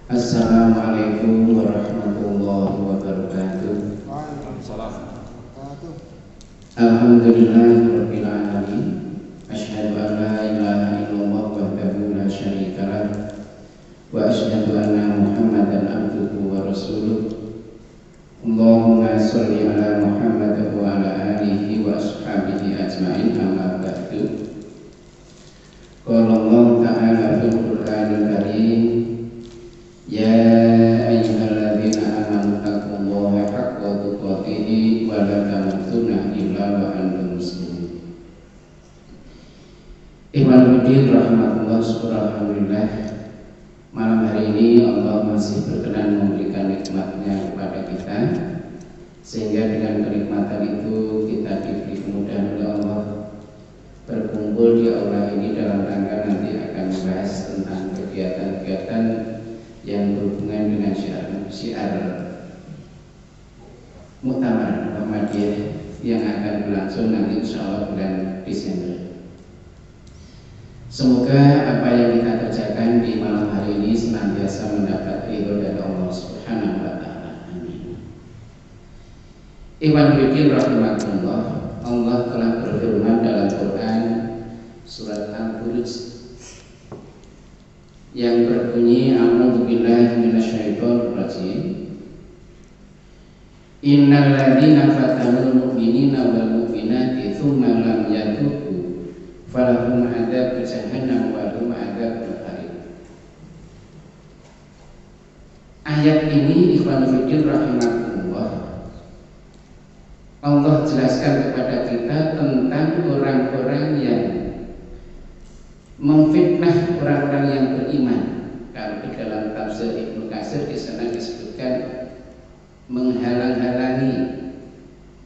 Assalamualaikum warahmatullahi wabarakatuh. Waalaikumsalam. Alhamdulillahirabbil alamin. Asyhadu an la ilaha illallah wahdahu la syarika lah wa asyhadu anna Muhammadan abduhu wa rasuluh. Allahumma sholli ala Muhammad wa ala alihi wa ashabihi ajmain, amma ba'du. Qala Allah ta'ala fil Qur'anil Karim, ya ayyuhalladzina amanu taqullaha haqqa tuqatih wa la tamutunna illa wa antum muslimun. Ikhwanuddin rahmatullah, alhamdulillah, malam hari ini Allah masih berkenan memberikan nikmatnya kepada kita, sehingga dengan kenikmatan itu kita diberi kemudahan oleh Allah berkumpul di aula ini dalam rangka nanti akan membahas tentang kegiatan-kegiatan yang berhubungan dengan syiar Muktamar Muhammadiyah yang akan berlangsung nanti insyaallah bulan Desember. Semoga apa yang kita kerjakan di malam hari ini senantiasa mendapat ridho dari Allah Subhanahu wa taala. Amin. Ikhwan fillah rahimakumullah, Allah telah berfirman dalam Quran surat Al-Buruj yang berbunyi, a'udzubillahi minasyaitonir rajim. Innal ladzina fatanul mu'minina wal mu'minati tsumma lam yatubu falahum adzab jahannam wa lahum adzabul harim. Ayat ini ikhwan fillah rahimakumullah, Allah jelaskan kepada kita tentang orang-orang yang memfitnah orang-orang yang beriman. Kalau di dalam tafsir Ibnu Katsir di sana disebutkan menghalang-halangi,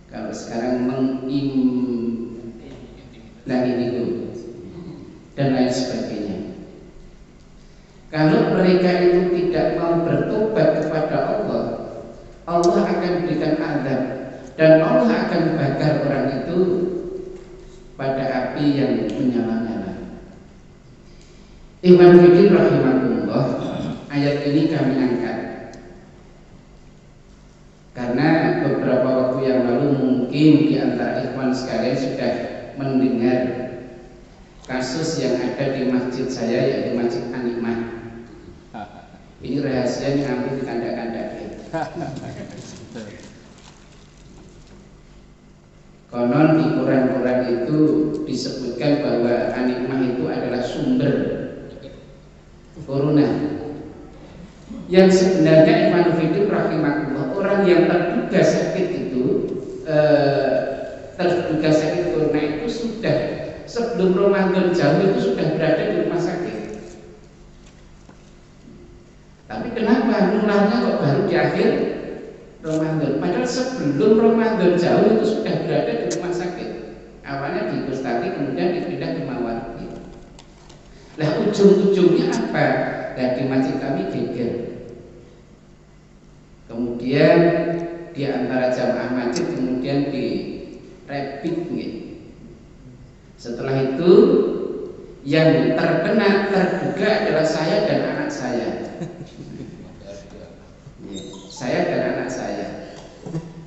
kalau sekarang itu dan lain sebagainya. Kalau mereka itu tidak mau bertobat kepada Allah, Allah akan berikan azab dan Allah akan bakar orang itu pada api yang menyala-nyala. Ikhwan fillah rahimakumullah, ayat ini kami angkat karena beberapa waktu yang lalu mungkin di antara ikhwan sekalian sudah mendengar kasus yang ada di masjid saya, yaitu Masjid An-Nikmah. Ini rahasianya hampir ditanda-tandai. Konon di Quran-Quran itu disebutkan bahwa An-Nikmah itu adalah sumber corona. Yang sebenarnya Iman Fidir rahimahullah, orang yang terduga sakit itu terduga sakit corona itu sudah sebelum Ramadan jauh itu sudah berada di rumah sakit. Tapi kenapa nularnya kok baru di akhir Ramadan? Padahal sebelum Ramadan jauh itu sudah berada di rumah sakit. Awalnya di Gustati, kemudian dipindah ke Mawardi. Nah, ujung-ujungnya apa? Nah, di masjid kami geger. Kemudian di antara jamaah masjid kemudian di rapid. Setelah itu yang terkena terduga adalah saya dan anak saya. Saya dan anak saya.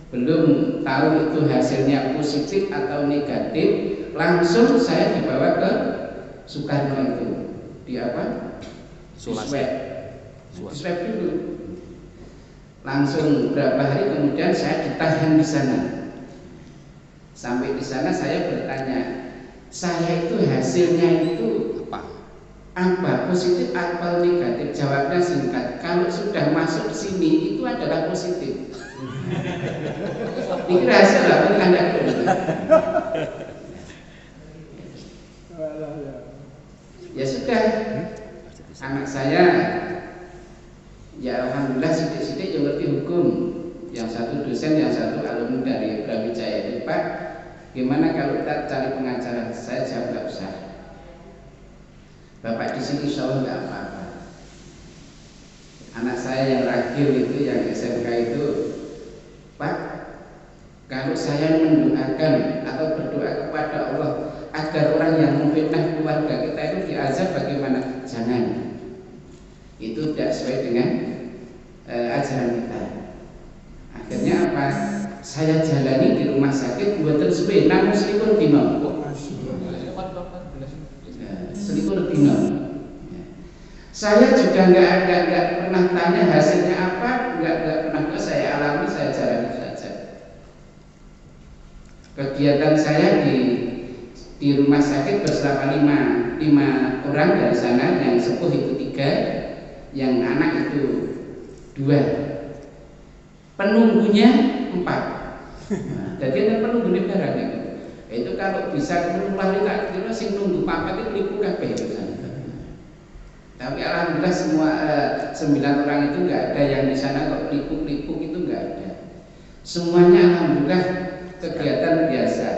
Belum tahu itu hasilnya positif atau negatif, langsung saya dibawa ke Soekarno itu. Di apa? Swab dulu. Langsung berapa hari kemudian saya ditahan di sana. Sampai di sana saya bertanya, saya itu hasilnya itu apa? Positif atau negatif? Jawabnya singkat, kalau sudah masuk sini itu adalah positif. Ini rahasia lah, ini Anda. Ya sudah, anak saya ya alhamdulillah sidik-sidik yang ngerti hukum. Yang satu dosen, yang satu alumni dari Brawijaya. Pak, gimana kalau kita cari pengacara? Saya jawab nggak usah. Bapak di sini insya Allah nggak apa-apa. Anak saya yang ragil itu, yang SMK itu, Pak, kalau saya mendoakan atau berdoa kepada Allah agar orang yang memfitnah keluarga kita itu diazab bagaimana? Jangan. Itu tidak sesuai dengan ajaran kita. Akhirnya apa? Saya jalani di rumah sakit buatan suwe namun selikur dino. Selikur dino. Saya juga nggak pernah tanya hasilnya apa, nggak pernah. Saya alami, saya jalani saja. Kegiatan saya di rumah sakit bersama lima orang dari sana, yang sepuh itu 3, yang anak itu 2, penunggunya 4. Nah, jadi ada penunggu barang itu kalau bisa keluar tak kira sing nunggu papat itu lipu kabeh itu sana. Tapi alhamdulillah semua 9 orang itu nggak ada yang di sana kok lipuk-lipuk itu nggak ada. Semuanya alhamdulillah kegiatan biasa.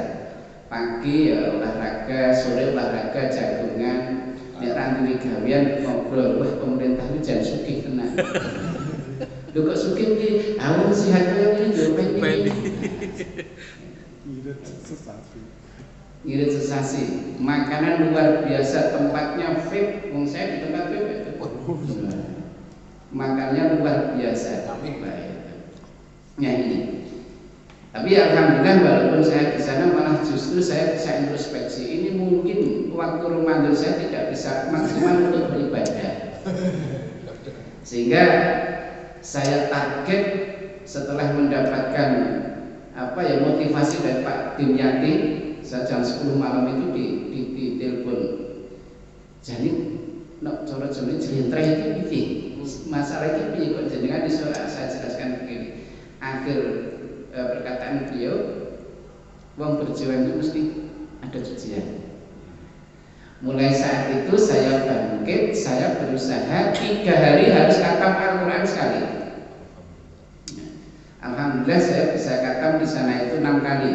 Pagi ya olahraga, sore olahraga, jagungan, nek randuwe gawean ngobrol, wah pemerintah itu jangan sugih tenan. Lho kok sugih ki, awon sehat ini yo pengen. Irit sesasi, makanan luar biasa, tempatnya VIP, wong saya di tempat VIP itu. Makannya luar biasa, tapi baik. Ya ini. Tapi alhamdulillah walaupun saya di sana malah justru saya bisa introspeksi. Ini mungkin waktu Ramadan saya tidak bisa maksimal untuk beribadah. Sehingga saya target setelah mendapatkan motivasi dari Pak Dimyati, jam 10 malam itu di telepon. Jadi nok cara jenenge jlentreh iki piye? Masalah iki piye kok jenengan iso saya jelaskan begini. Akhir perkataan beliau, wong berjuang itu mesti ada ujian. Mulai saat itu saya bangkit, saya berusaha 3 hari harus khatam Al-Quran sekali. Alhamdulillah saya bisa khatam di sana itu 6 kali.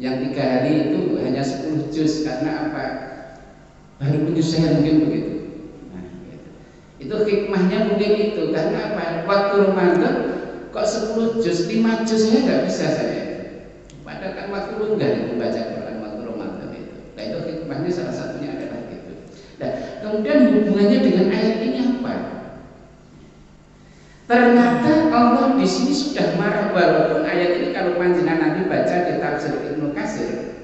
Yang 3 hari itu hanya 10 juz karena apa? Baru penyusuan mungkin begitu. Nah, gitu. Itu hikmahnya mungkin itu karena apa? Waktu Ramadan kok 10 juz, 5 juz saya nggak bisa saya. Padahal kan waktu longgar itu baca Quran waktu Ramadan itu. Nah itu hikmahnya salah satunya adalah itu. Nah kemudian hubungannya dengan ayat ini apa? Ternyata Allah di sini sudah marah, walaupun ayat ini kalau panjenengan nanti baca di tafsir Ibnu Katsir,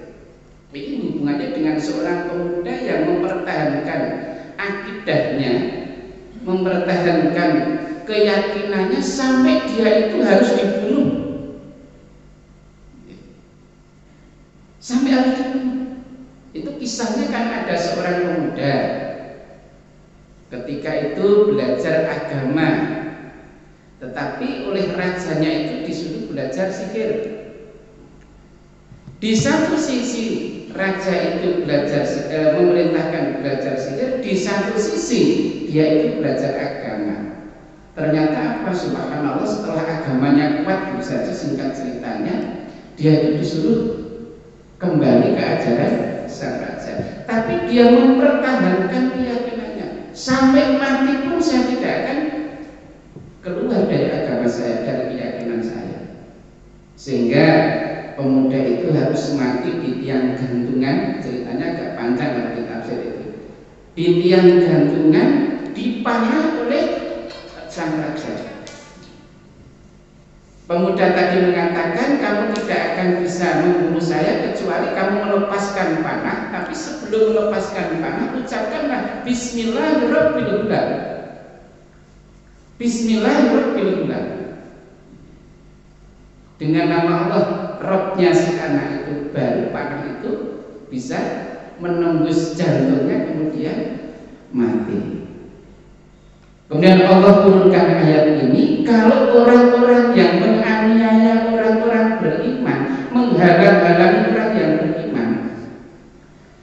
ini hubungannya dengan seorang pemuda yang mempertahankan akidahnya, mempertahankan keyakinannya sampai dia itu harus dibunuh, sampai harus dibunuh. Itu kisahnya kan ada seorang pemuda ketika itu belajar agama, tetapi oleh rajanya itu disuruh belajar sihir. Di satu sisi raja itu memerintahkan belajar sihir, di satu sisi dia itu belajar agama. Ternyata apa? Subhanallah, setelah agamanya kuat, bisa saja singkat ceritanya, dia itu disuruh kembali ke ajaran sang raja. Tapi dia mempertahankan keyakinannya, sampai mati pun saya tidak akan keluar dari agama saya, dari keyakinan saya. Sehingga pemuda itu harus mati di tiang gantungan. Ceritanya agak panjang kalau kita tafsir itu. Di tiang gantungan dipanah oleh sang raja. Pemuda tadi mengatakan, kamu tidak akan bisa membunuh saya kecuali kamu melepaskan panah. Tapi sebelum melepaskan panah, ucapkanlah Bismillahirrahmanirrahim. Bismillahirrahmanirrahim. Dengan nama Allah, Robnya si anak itu, baru panah itu bisa menembus jantungnya, kemudian mati. Kemudian Allah turunkan ayat ini, kalau orang-orang yang menganiaya orang-orang beriman, menghalang-halangi orang yang beriman.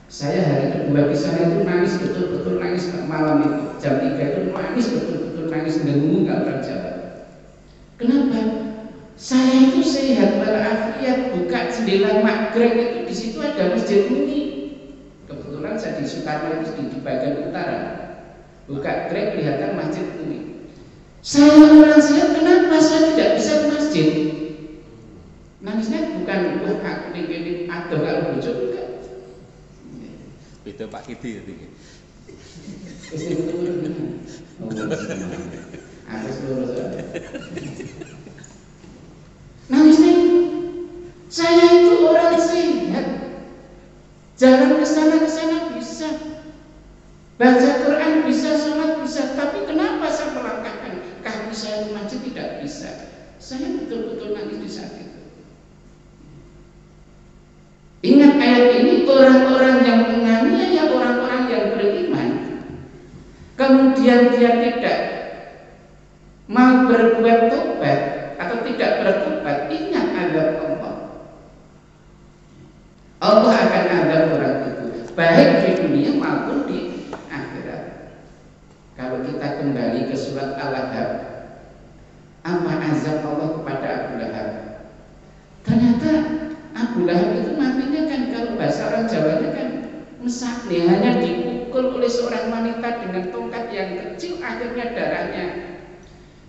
Saya hari kedua di sana itu nangis betul-betul, nangis malam itu jam 3 itu nangis betul-betul, nangis dengung nggak orang Jawa. Kenapa? Saya itu sehat walafiat, buka jendela magrek itu di situ ada masjid Uni. Kebetulan saya di Soekarno itu di bagian utara. Buka grek kelihatan masjid Uni. Saya orang sehat, kenapa saya tidak bisa ke masjid? Nangisnya bukan wah aku ingin adem kalau bojo, enggak. Beda Pak Kidi ya. Aku seluruh soalnya. Nangis nih. Saya itu orang sehat. Jalan ke sana bisa. Baca Quran bisa, sholat bisa. Tapi kenapa saya melangkahkan kaki saya ke masjid tidak bisa? Saya betul-betul nangis di saat itu. Ingat ayat ini, orang-orang yang menganiaya orang-orang yang beriman, kemudian dia tidak mau berbuat tobat atau tidak bertobat, ingat azab Allah. Allah akan azab orang itu, baik di dunia maupun di akhirat. Kalau kita kembali ke surat Al-Lahab, apa azab Allah kepada Abu Lahab? Ternyata Abu Lahab itu matinya kan, kalau bahasa orang Jawanya kan mesakni, hanya dipukul oleh seorang wanita dengan tongkat yang kecil, akhirnya darahnya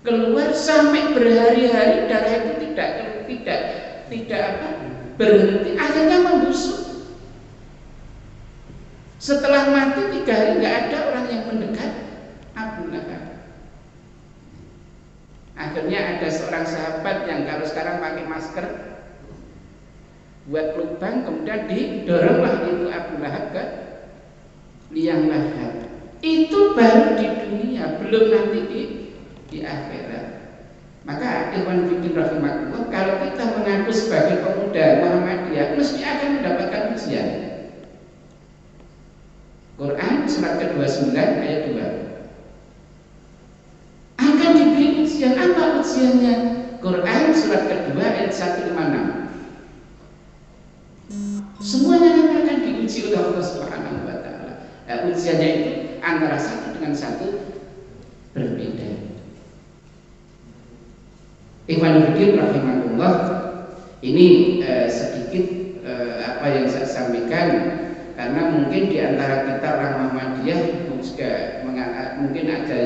keluar sampai berhari-hari, darah itu tidak berhenti, akhirnya membusuk. Setelah mati 3 hari nggak ada orang yang mendekat Abu Lahab. Akhirnya ada seorang sahabat yang kalau sekarang pakai masker buat lubang, kemudian didoronglah itu Abu Lahab ke liang lahat. Itu baru di dunia, belum nanti di akhirat. Maka ikhwan fillah rahimakumullah, kalau kita mengaku sebagai pemuda Muhammadiyah, mesti akan mendapatkan ujian. Quran surat ke-29 ayat 2. Akan diberi ujian. Apa ujiannya? Quran surat kedua ayat 156. Semuanya akan diuji oleh Allah Subhanahu wa taala. Ujiannya itu antara satu dengan satu berbeda. Ikhwan fillah rahimakumullah, ini sedikit apa yang saya sampaikan, karena mungkin di antara kita orang Muhammadiyah juga mungkin ada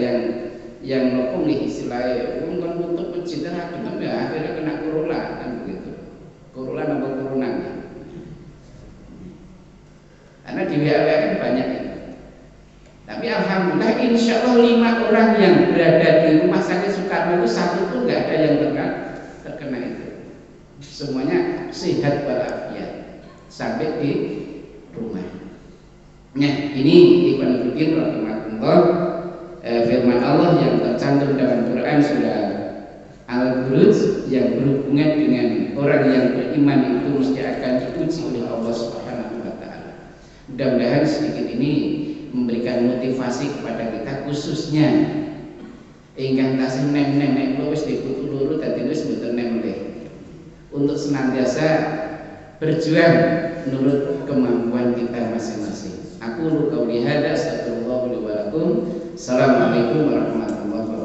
yang ngomong nih istilahnya kan untuk mencintai dengan ya akhirnya kena corona kan begitu. Corona nambah corona. Karena di WA kan banyak itu. Tapi alhamdulillah insya Allah 5 orang yang berada di rumah sakit Soekarno itu 1 pun nggak ada yang terkena itu. Semuanya sehat walafiat sampai di rumah. Nah ini ikhwan fillah rahimakumullah, firman Allah yang tercantum dalam Quran surah Al-Buruj yang berhubungan dengan orang yang beriman itu mesti akan diuji oleh Allah Subhanahu wa taala. Mudah-mudahan sedikit ini memberikan motivasi kepada kita, khususnya ingkang tasih nem-nem wis diputuluru dadi wis mboten nem leh, untuk senantiasa berjuang menurut kemampuan kita masing-masing. Aku qauli hadza, astagfirullah li wa lakum. Assalamualaikum warahmatullahi wabarakatuh.